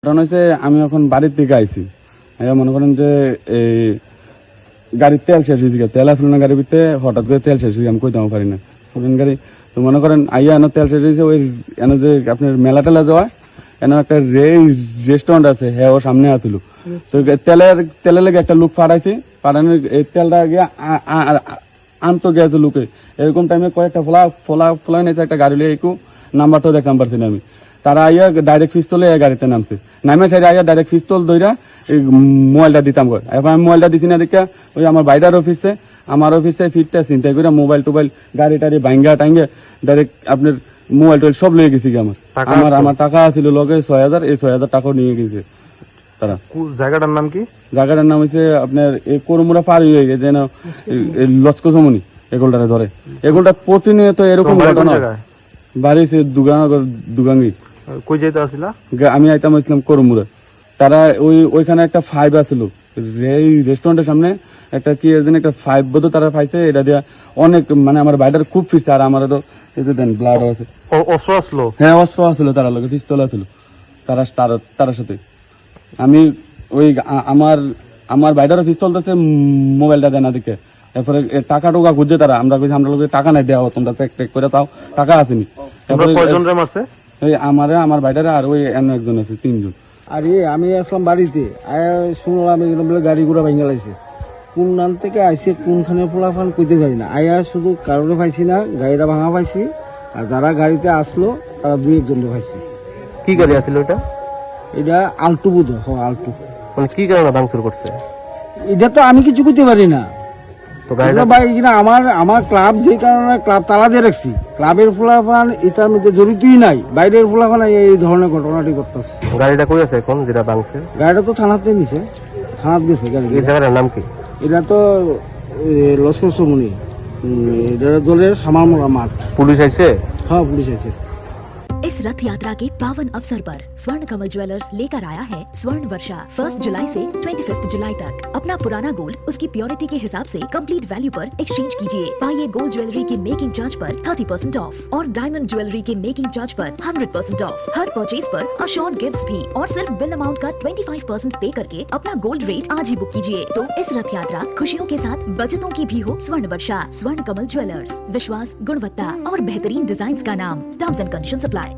কারণ হচ্ছে আমি এখন বাড়ির থেকে আইছি, মনে করেন যে এই গাড়ির তেল শেষ হয়েছে, তেল আসলো না গাড়ির ভিতরে, হঠাৎ করে তেল শেষ হয়েছে, আমি কইতাম পারি না পুরান গাড়ি। তো মনে করেন আইয়া এনে তেল শেষ হয়েছে, ওই এনে যে আপনার মেলা টেলা যাওয়া এনে একটা রেস্টুরেন্ট আছে, হ্যাঁ ও সামনে আসলো। তো তেলের লেগে একটা লুক পাঠাইছি, পাঠানোর এই তেলটা গিয়ে আনতো গেছে লুকে। এরকম টাইমে কয়েকটা ফোলা নিয়েছে একটা গাড়ি লিয়ে, একটু নাম্বারটাও দেখলাম পারছি না আমি। তারা আইয়া ডাইরেক্ট পিস্তলে গাড়িতে নামছে, নামে সাইডে আইয়া ডাইরেক্ট পিস্তল ধইরা মোবাইলটা দিতাম করে। এখন আমি মোবাইলটা দিছি না দেখে ওই আমার বাইরের অফিসে, আমার অফিসে ফিটটা চিন্তা করে মোবাইল টোবাইল গাড়ি টাড়ি ভাঙ্গা টাঙ্গে ডাইরেক্ট আপনার মোবাইল টোবাইল সব লিয়ে গেছি। আমার টাকা ছিল লগে 6,000, এই 6,000 টাকাও নিয়ে গেছে তারা। জায়গাটার নাম কি? জায়গাটার নাম হচ্ছে আপনার এই করমুড়া পার হয়ে গেছে যেন লস্কসমনি এগুলটারে ধরে। এগুলটা প্রতিনিয়ত এরকম ঘটনা। বাড়ি সে দুগাঙ্গি। কই যাইতে আসিলা? আমি আইতাম ইসলাম করমুড়া। তারা ওইখানে একটা 5 আছিল, এই রেস্টুরেন্টের সামনে একটা কি এর একটা 5 বোধ তারা পাইছে। এটা দিয়া অনেক মানে আমার বাইরের খুব ফিরছে, আর আমার তো এই যে দেন ব্লাড আছে। অস্ত্র আসলো? হ্যাঁ অস্ত্র আসলো, তারা লোক পিস্তল আছিল তার সাথে। আমি ওই আমার বাইরের পিস্তল আছে, মোবাইলটা দেয় না দেখে। এরপরে টাকা টোকা খুঁজছে তারা, আমরা কইছি আমরা লোকের টাকা নাই দেওয়া, তোমরা চেক করে তাও টাকা আসেনি। কয়জন রে মারছে? আমার বাইরে আর ওই একজন আছে, 3 জন। আর আমি আসলাম বাড়িতে, শুনলাম এগুলো বলে গাড়ি ঘোড়া ভেঙে লাইছে। কোন নাম থেকে আইসে কোনখানে পোলাফান কইতে পারি না। শুধু কারণে পাইছি না, গাড়িটা ভাঙা পাইছি। আর যারা গাড়িতে আসলো তারা 2-1 জন পাইছি। কি গাড়ি আছিল এটা? এটা আলটু বোধ আলটু। মানে কি কারণে ভাঙচুর করছে? এটা তো আমি কিছু করতে পারি না। তো গাড়িটা আমার ক্লাব যে কারণে ক্লাব তালা দিয়ে রাখছি, ক্লাবের পোলাফান এটার মধ্যে জড়িতই নাই। বাইরের পোলাফান এই ধরনের ঘটনাটি করতেছে। গাড়িটা কই আছে এখন যেটা ভাঙছে? গাড়িটা তো থানাতে নিছে, থানাত গেছে গাড়ি। এই জায়গাটার নাম কি? এটা তো লস্কর সমনি, এটা দলের সামারমোড়া মাঠ। পুলিশ আইছে? হ্যাঁ পুলিশ আছে। इस रथ यात्रा के पावन अवसर पर स्वर्ण कमल ज्वेलर्स लेकर आया है स्वर्ण वर्षा 1 जुलाई से 25 जुलाई तक। अपना पुराना गोल्ड उसकी प्योरिटी के हिसाब से कंप्लीट वैल्यू पर एक्सचेंज कीजिए। पाइए गोल्ड ज्वेलरी के मेकिंग चार्ज पर 30% ऑफ और डायमंड ज्वेलरी के मेकिंग चार्ज पर 100% ऑफ। हर परचेज पर अशोर्ड गिफ्ट्स भी, और सिर्फ बिल अमाउंट का 25% पे करके अपना गोल्ड रेट आज ही बुक कीजिए। तो इस रथ यात्रा खुशियों के साथ बचतों की भी हो। स्वर्ण वर्षा स्वर्ण कमल ज्वेलर्स, विश्वास, गुणवत्ता और बेहतरीन डिजाइन का नाम। Terms and conditions apply.